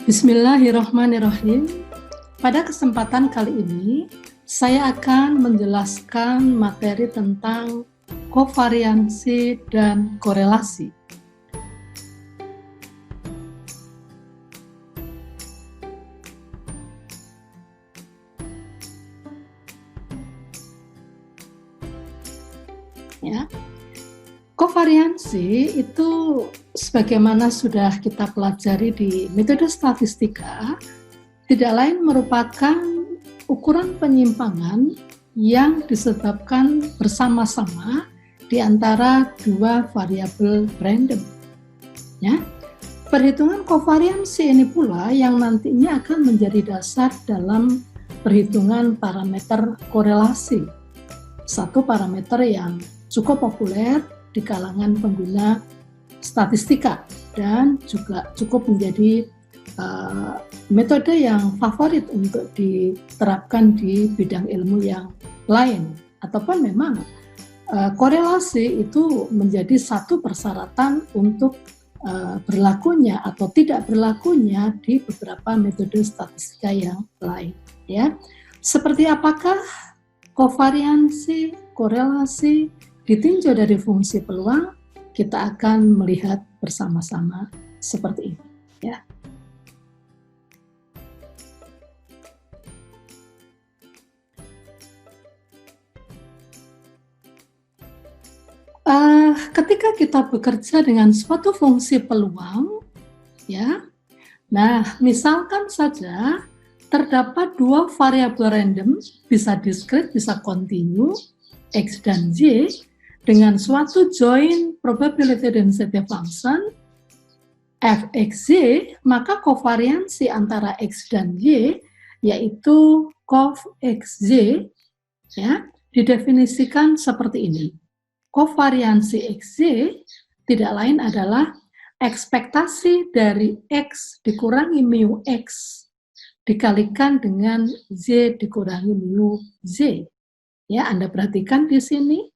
Bismillahirrahmanirrahim. Pada kesempatan kali ini, saya akan menjelaskan materi tentang kovariansi dan korelasi. Ya. Kovariansi itu sebagaimana sudah kita pelajari di metode statistika, tidak lain merupakan ukuran penyimpangan yang disebabkan bersama-sama di antara dua variabel random. Ya. Perhitungan kovariansi ini pula yang nantinya akan menjadi dasar dalam perhitungan parameter korelasi. Satu parameter yang cukup populer di kalangan pengguna statistika dan juga cukup menjadi metode yang favorit untuk diterapkan di bidang ilmu yang lain, ataupun memang korelasi itu menjadi satu persyaratan untuk berlakunya atau tidak berlakunya di beberapa metode statistika yang lain. Ya, seperti apakah kovariansi, korelasi ditinjau dari fungsi peluang, kita akan melihat bersama-sama seperti ini. Ya. Ketika kita bekerja dengan suatu fungsi peluang, ya, nah misalkan saja terdapat dua variabel random, bisa diskrit, bisa kontinu, X dan Y, dengan suatu joint probability density function fxy, maka kovariansi antara X dan Y yaitu cov xy, ya, didefinisikan seperti ini. Kovariansi xy tidak lain adalah ekspektasi dari X dikurangi mu X dikalikan dengan Z dikurangi mu Z. Ya, Anda perhatikan di sini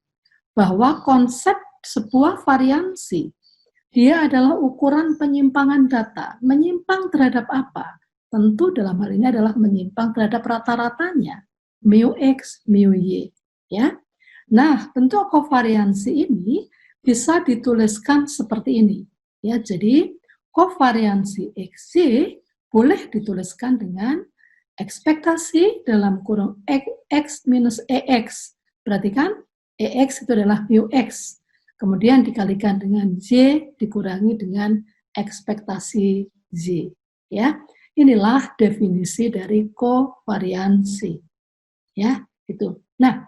bahwa konsep sebuah variansi, dia adalah ukuran penyimpangan data. Menyimpang terhadap apa? Tentu dalam hal ini adalah menyimpang terhadap rata-ratanya, mu X, mu Y. Ya. Nah, bentuk kovariansi ini bisa dituliskan seperti ini. Ya, jadi kovariansi XY boleh dituliskan dengan ekspektasi dalam kurung X minus EX. Perhatikan, EX itu adalah mu X. Kemudian dikalikan dengan Z dikurangi dengan ekspektasi Z. Ya, inilah definisi dari kovariansi. Ya, itu. Nah,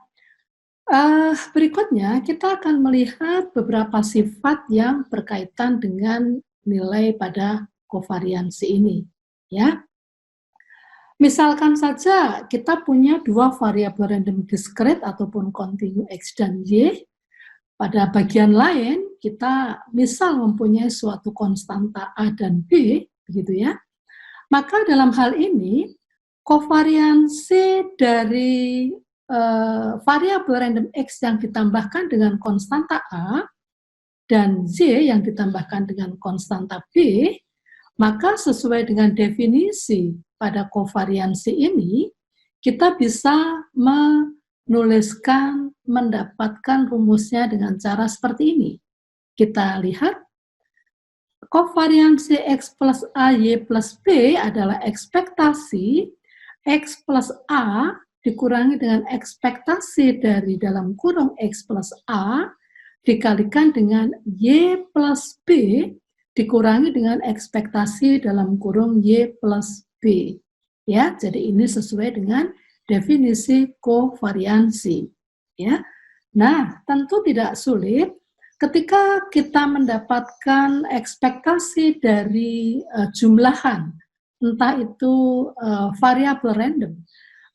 berikutnya kita akan melihat beberapa sifat yang berkaitan dengan nilai pada kovariansi ini. Ya, misalkan saja kita punya dua variabel random discrete ataupun kontinu X dan Y. Pada bagian lain, kita misal mempunyai suatu konstanta A dan B, begitu ya. Maka dalam hal ini, kovariansi dari variabel random X yang ditambahkan dengan konstanta A dan Z yang ditambahkan dengan konstanta B, maka sesuai dengan definisi pada kovariansi ini, kita bisa menuliskan, mendapatkan rumusnya dengan cara seperti ini. Kita lihat, kovariansi X plus A, Y plus B adalah ekspektasi X plus A dikurangi dengan ekspektasi dari dalam kurung X plus A dikalikan dengan Y plus B dikurangi dengan ekspektasi dalam kurung Y plus B. Ya, jadi ini sesuai dengan definisi kovariansi. Ya. Nah, tentu tidak sulit ketika kita mendapatkan ekspektasi dari jumlahan, entah itu variabel random,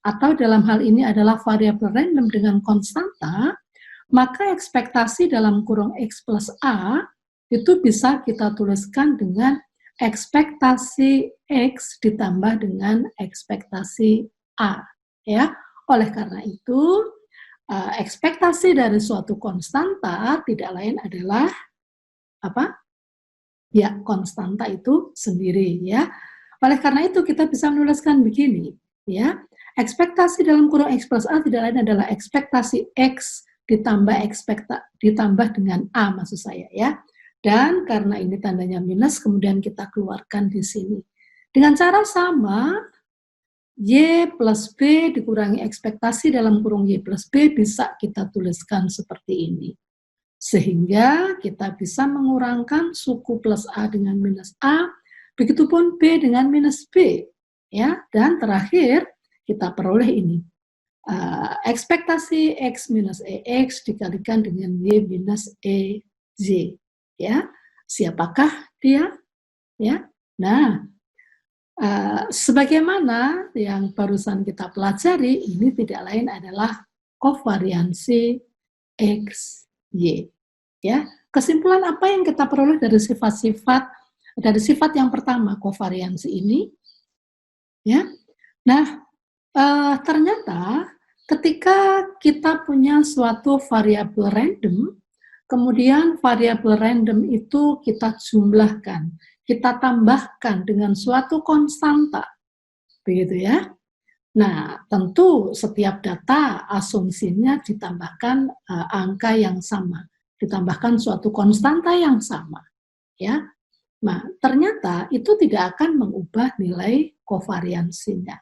atau dalam hal ini adalah variabel random dengan konstanta, maka ekspektasi dalam kurung X plus A itu bisa kita tuliskan dengan ekspektasi X ditambah dengan ekspektasi A. Ya, oleh karena itu, ekspektasi dari suatu konstanta tidak lain adalah apa? Ya, konstanta itu sendiri, ya. Oleh karena itu kita bisa menuliskan begini, ya. Ekspektasi dalam kurung X plus A tidak lain adalah ekspektasi X ditambah dengan A maksud saya ya. Dan karena ini tandanya minus, kemudian kita keluarkan di sini. Dengan cara sama, Y plus B dikurangi ekspektasi dalam kurung Y plus B bisa kita tuliskan seperti ini. Sehingga kita bisa mengurangkan suku plus A dengan minus A, begitupun B dengan minus B. Ya, dan terakhir kita peroleh ini. Ekspektasi X minus EX dikalikan dengan Y minus EZ. Ya, siapakah dia? Ya, nah, sebagaimana yang barusan kita pelajari, ini tidak lain adalah kovariansi X, Y. Ya, kesimpulan apa yang kita peroleh dari sifat yang pertama, kovariansi ini? Ya, nah, ternyata ketika kita punya suatu variabel random, kemudian variabel random itu kita jumlahkan, kita tambahkan dengan suatu konstanta, begitu ya. Nah, tentu setiap data asumsinya ditambahkan angka yang sama, ditambahkan suatu konstanta yang sama, ya. Nah, ternyata itu tidak akan mengubah nilai kovariansinya,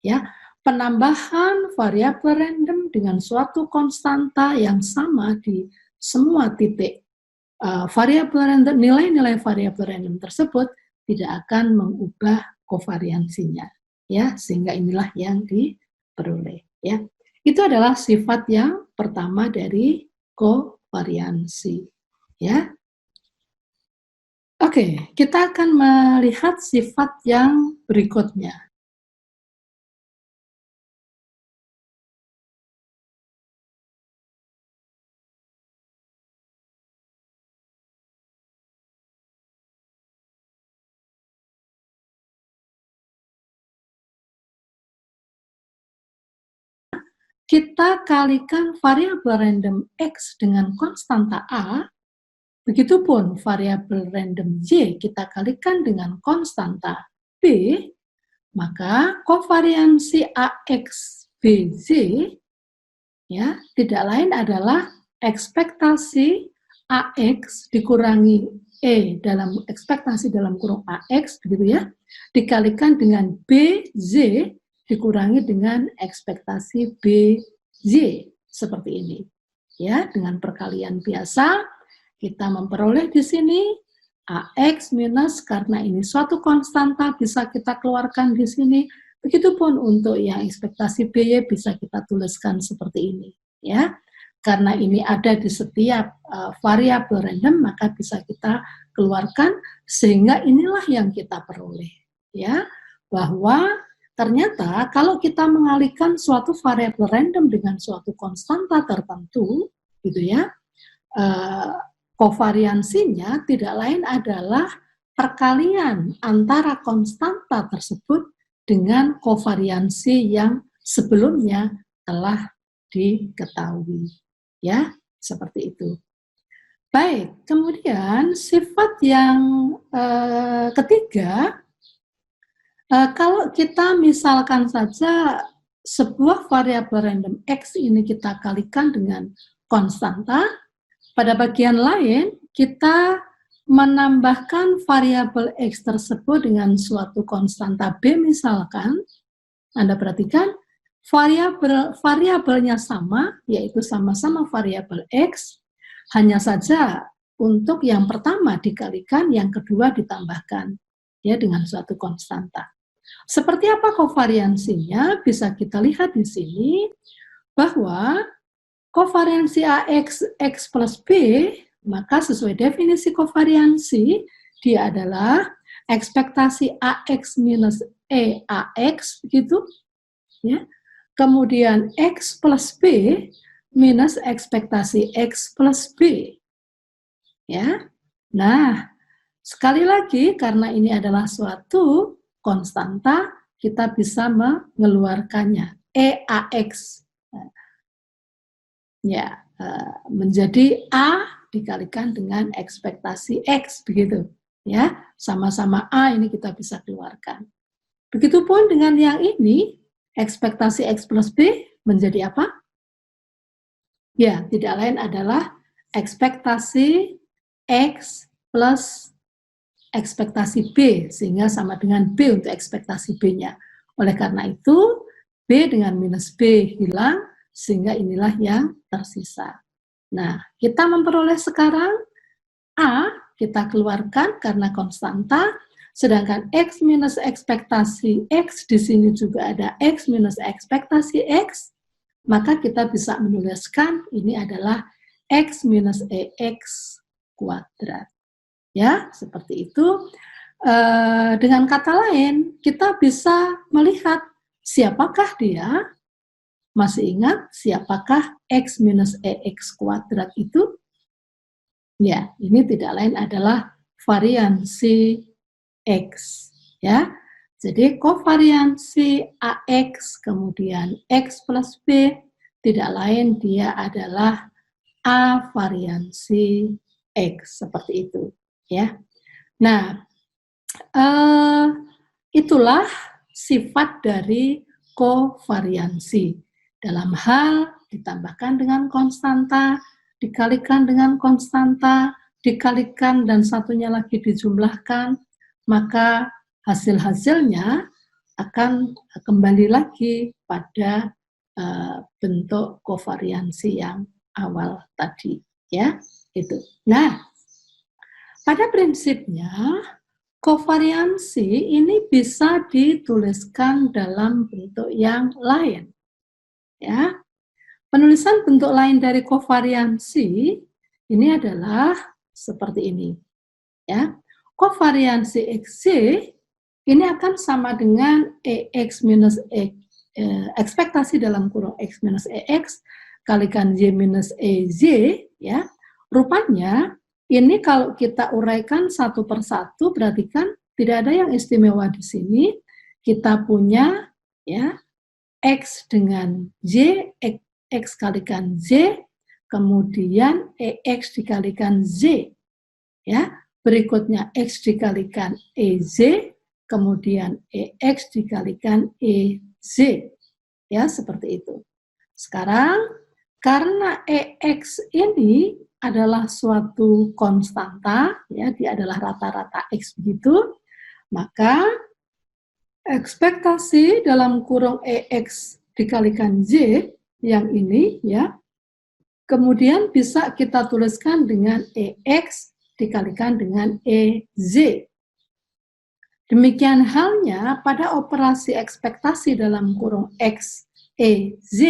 ya. Penambahan variabel random dengan suatu konstanta yang sama di semua titik variabel random, nilai-nilai variabel random tersebut tidak akan mengubah kovariansinya, ya, sehingga inilah yang diperoleh, ya. Itu adalah sifat yang pertama dari kovariansi, ya. Oke, kita akan melihat sifat yang berikutnya. Kita kalikan variabel random X dengan konstanta A, begitupun variabel random Y kita kalikan dengan konstanta B, maka kovariansi AX BZ ya tidak lain adalah ekspektasi AX dikurangi E dalam ekspektasi dalam kurung AX begitu ya, dikalikan dengan BZ dikurangi dengan ekspektasi BZ seperti ini. Ya, dengan perkalian biasa kita memperoleh di sini AX minus karena ini suatu konstanta bisa kita keluarkan di sini. Begitupun untuk yang ekspektasi BY bisa kita tuliskan seperti ini, ya. Karena ini ada di setiap variabel random, maka bisa kita keluarkan sehingga inilah yang kita peroleh, ya. Bahwa ternyata kalau kita mengalihkan suatu variabel random dengan suatu konstanta tertentu, gitu ya, kovariansinya tidak lain adalah perkalian antara konstanta tersebut dengan kovariansi yang sebelumnya telah diketahui. Ya, seperti itu. Baik, kemudian sifat yang ketiga, kalau kita misalkan saja sebuah variabel random X ini kita kalikan dengan konstanta, pada bagian lain kita menambahkan variabel X tersebut dengan suatu konstanta B misalkan, Anda perhatikan variabelnya sama, yaitu sama-sama variabel X, hanya saja untuk yang pertama dikalikan, yang kedua ditambahkan ya dengan suatu konstanta. Seperti apa kovariansinya? Bisa kita lihat di sini bahwa kovariansi AX X plus B, maka sesuai definisi kovariansi, dia adalah ekspektasi AX minus E AX, begitu. Ya. Kemudian X plus B minus ekspektasi X plus B. Ya. Nah, sekali lagi, karena ini adalah suatu konstanta, kita bisa mengeluarkannya. EAX. Ya, menjadi A dikalikan dengan ekspektasi X, begitu. Ya, sama-sama A ini kita bisa keluarkan. Begitupun dengan yang ini, ekspektasi X plus B menjadi apa? Ya, tidak lain adalah ekspektasi X plus ekspektasi B, sehingga sama dengan B untuk ekspektasi B-nya. Oleh karena itu, B dengan minus B hilang, sehingga inilah yang tersisa. Nah, kita memperoleh sekarang A, kita keluarkan karena konstanta, sedangkan X minus ekspektasi X, di sini juga ada X minus ekspektasi X, maka kita bisa menuliskan ini adalah X minus EX kuadrat. Ya, seperti itu. Dengan kata lain, kita bisa melihat siapakah dia. Masih ingat siapakah X minus EX kuadrat itu? Ya, ini tidak lain adalah variansi X. Ya, jadi kovariansi AX kemudian X plus B tidak lain dia adalah A variansi X, seperti itu. Ya, nah itulah sifat dari kovariansi. Dalam hal ditambahkan dengan konstanta, dikalikan dengan konstanta, dikalikan dan satunya lagi dijumlahkan, maka hasil-hasilnya akan kembali lagi pada bentuk kovariansi yang awal tadi, ya, itu. Nah, pada prinsipnya kovariansi ini bisa dituliskan dalam bentuk yang lain. Ya, penulisan bentuk lain dari kovariansi ini adalah seperti ini. Ya, kovariansi XY ini akan sama dengan EX minus ekspektasi dalam kurung X minus EX kalikan Y minus EZ. Ya, rupanya ini kalau kita uraikan satu persatu, berarti kan tidak ada yang istimewa di sini. Kita punya ya X dengan Y, X kalikan Z, kemudian EX dikalikan Z. Ya, berikutnya X dikalikan EZ, kemudian EX dikalikan EZ. Ya, seperti itu. Sekarang, karena EX ini adalah suatu konstanta, ya, dia adalah rata-rata X begitu, maka ekspektasi dalam kurung EX dikalikan Z yang ini, ya, kemudian bisa kita tuliskan dengan EX dikalikan dengan EZ. Demikian halnya pada operasi ekspektasi dalam kurung X, EZ,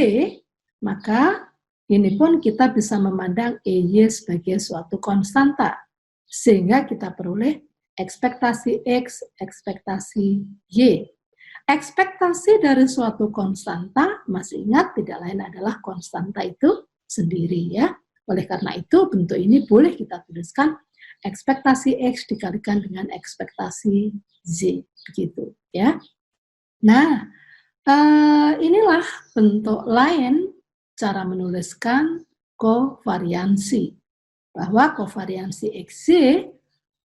maka ini pun kita bisa memandang EY sebagai suatu konstanta. Sehingga kita peroleh ekspektasi X, ekspektasi Y. Ekspektasi dari suatu konstanta, masih ingat tidak lain adalah konstanta itu sendiri, ya. Oleh karena itu bentuk ini boleh kita tuliskan ekspektasi X dikalikan dengan ekspektasi Z, begitu, ya. Nah, inilah bentuk lain cara menuliskan kovariansi. Bahwa kovariansi XY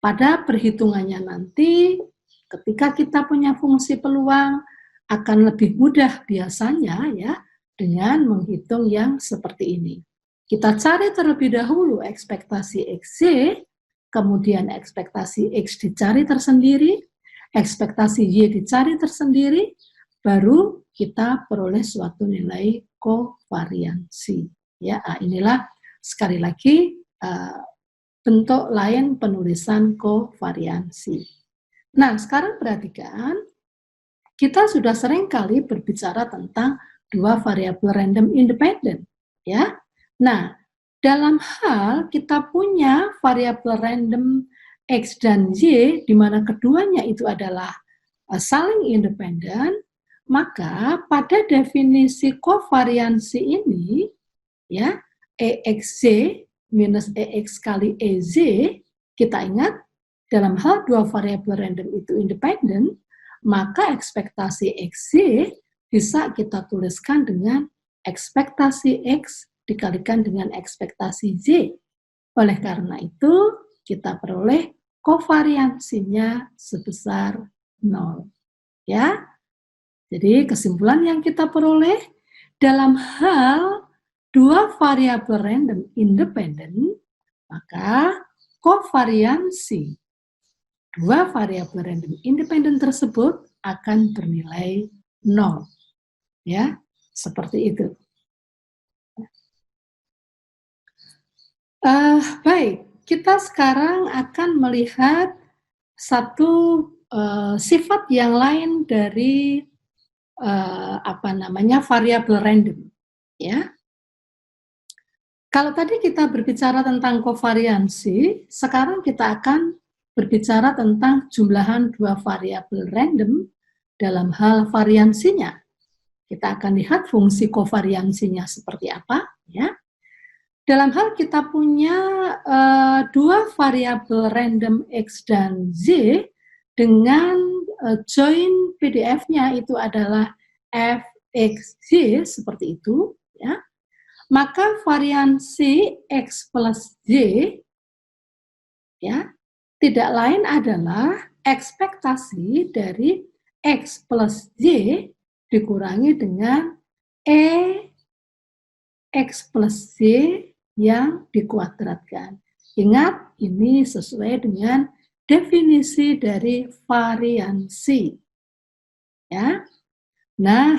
pada perhitungannya nanti ketika kita punya fungsi peluang akan lebih mudah biasanya, ya, dengan menghitung yang seperti ini. Kita cari terlebih dahulu ekspektasi XY, kemudian ekspektasi X dicari tersendiri, ekspektasi Y dicari tersendiri, baru kita peroleh suatu nilai kovariansi. Ya, inilah sekali lagi bentuk lain penulisan kovariansi. Nah, sekarang perhatikan, kita sudah sering kali berbicara tentang dua variabel random independent, ya. Nah, dalam hal kita punya variabel random X dan Y, di mana keduanya itu adalah saling independen, maka pada definisi kovariansi ini, ya, EXZ minus EX kali EZ, kita ingat, dalam hal dua variabel random itu independen, maka ekspektasi XZ bisa kita tuliskan dengan ekspektasi X dikalikan dengan ekspektasi Z. Oleh karena itu, kita peroleh kovariansinya sebesar 0. Ya. Jadi kesimpulan yang kita peroleh dalam hal dua variabel random independen, maka kovariansi dua variabel random independen tersebut akan bernilai 0. Ya, seperti itu. Baik, kita sekarang akan melihat satu sifat yang lain dari variabel random, ya. Kalau tadi kita berbicara tentang kovariansi, sekarang kita akan berbicara tentang jumlahan dua variabel random dalam hal variansinya. Kita akan lihat fungsi kovariansinya seperti apa, ya. Dalam hal kita punya dua variabel random X dan Z dengan join PDF-nya itu adalah fxj seperti itu, ya. Maka variansi X plus Z, ya, tidak lain adalah ekspektasi dari X plus Z dikurangi dengan X plus Z yang dikuadratkan. Ingat, ini sesuai dengan definisi dari variansi. Ya. Nah,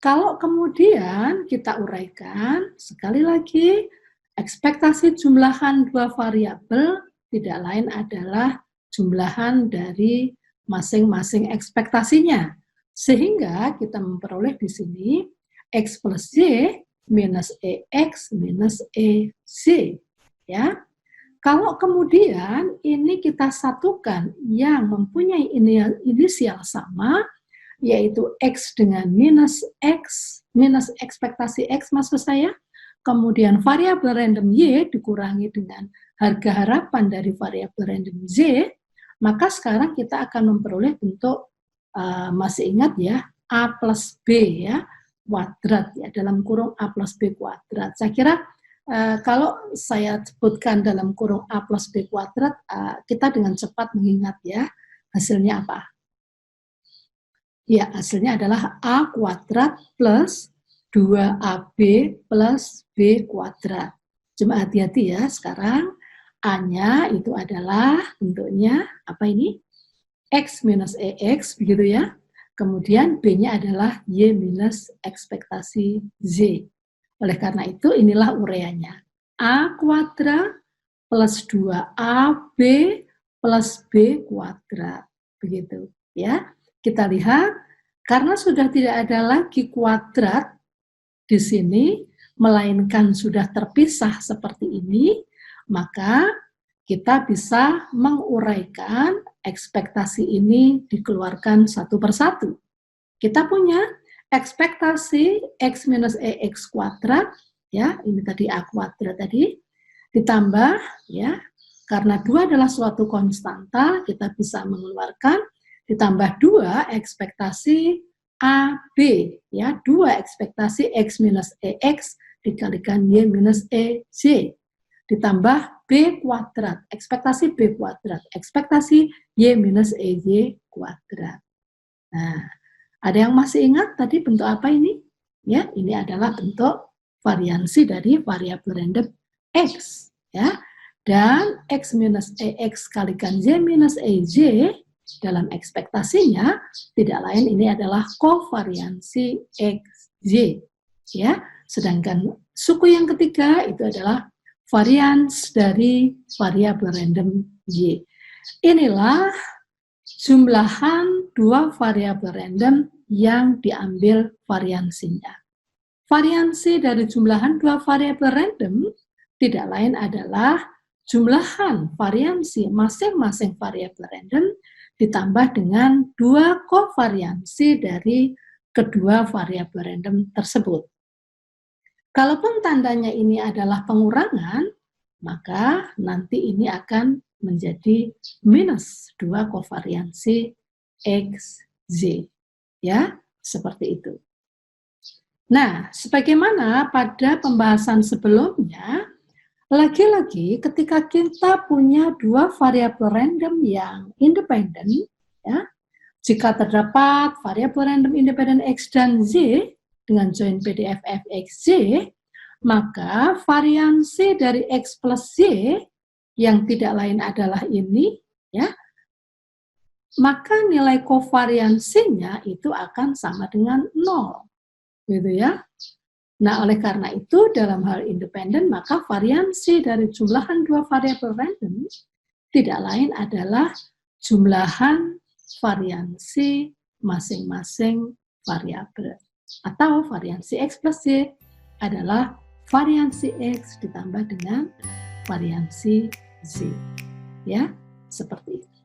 kalau kemudian kita uraikan, sekali lagi, ekspektasi jumlahan dua variabel tidak lain adalah jumlahan dari masing-masing ekspektasinya. Sehingga kita memperoleh di sini X plus Y minus EX minus EZ. Ya. Kalau kemudian ini kita satukan yang mempunyai inisial sama, yaitu X dengan minus ekspektasi X maksud saya, kemudian variabel random Y dikurangi dengan harga harapan dari variabel random Z, maka sekarang kita akan memperoleh bentuk, masih ingat ya, A plus B ya, kuadrat ya, dalam kurung A plus B kuadrat. Saya kira kalau saya sebutkan dalam kurung A plus B kuadrat, kita dengan cepat mengingat ya, hasilnya apa? Ya, hasilnya adalah A kuadrat plus 2AB plus B kuadrat. Cuma hati-hati ya, sekarang A-nya itu adalah bentuknya, apa ini? X minus EX, begitu ya. Kemudian B-nya adalah Y minus ekspektasi Z. Oleh karena itu, inilah ureanya. A kuadrat plus 2AB plus B kuadrat. Begitu ya. Kita lihat, karena sudah tidak ada lagi kuadrat di sini, melainkan sudah terpisah seperti ini, maka kita bisa menguraikan ekspektasi ini dikeluarkan satu persatu. Kita punya ekspektasi X minus EX kuadrat, ya, ini tadi A kuadrat tadi, ditambah, ya, karena 2 adalah suatu konstanta, kita bisa mengeluarkan ditambah 2 ekspektasi AB, ya, 2 ekspektasi X minus EX dikalikan Y minus EZ, ditambah B kuadrat, ekspektasi B kuadrat, ekspektasi Y minus EY kuadrat. Nah, ada yang masih ingat tadi bentuk apa ini? Ya, ini adalah bentuk variansi dari variabel random X, ya. Dan X minus EX kalikan Y minus EZ dalam ekspektasinya tidak lain, ini adalah kovariansi XY, ya. Sedangkan suku yang ketiga itu adalah varians dari variabel random Y. Inilah jumlahan dua variabel random yang diambil variansinya. Variansi dari jumlahan dua variabel random tidak lain adalah jumlahan variansi masing-masing variabel random ditambah dengan dua kovariansi dari kedua variabel random tersebut. Kalaupun tandanya ini adalah pengurangan, maka nanti ini akan menjadi minus dua kovariansi X, Z. Ya, seperti itu. Nah, sebagaimana pada pembahasan sebelumnya, lagi-lagi ketika kita punya dua variabel random yang independen, ya, Jika terdapat variabel random independen X dan Z dengan join PDF fx Z, maka variansi dari X plus Y yang tidak lain adalah ini, ya, maka nilai kovariansinya itu akan sama dengan 0, gitu ya. Nah, oleh karena itu dalam hal independen maka variansi dari jumlahan dua variabel random tidak lain adalah jumlahan variansi masing-masing variabel, atau variansi X plus Y adalah variansi X ditambah dengan variansi Z, ya, seperti itu.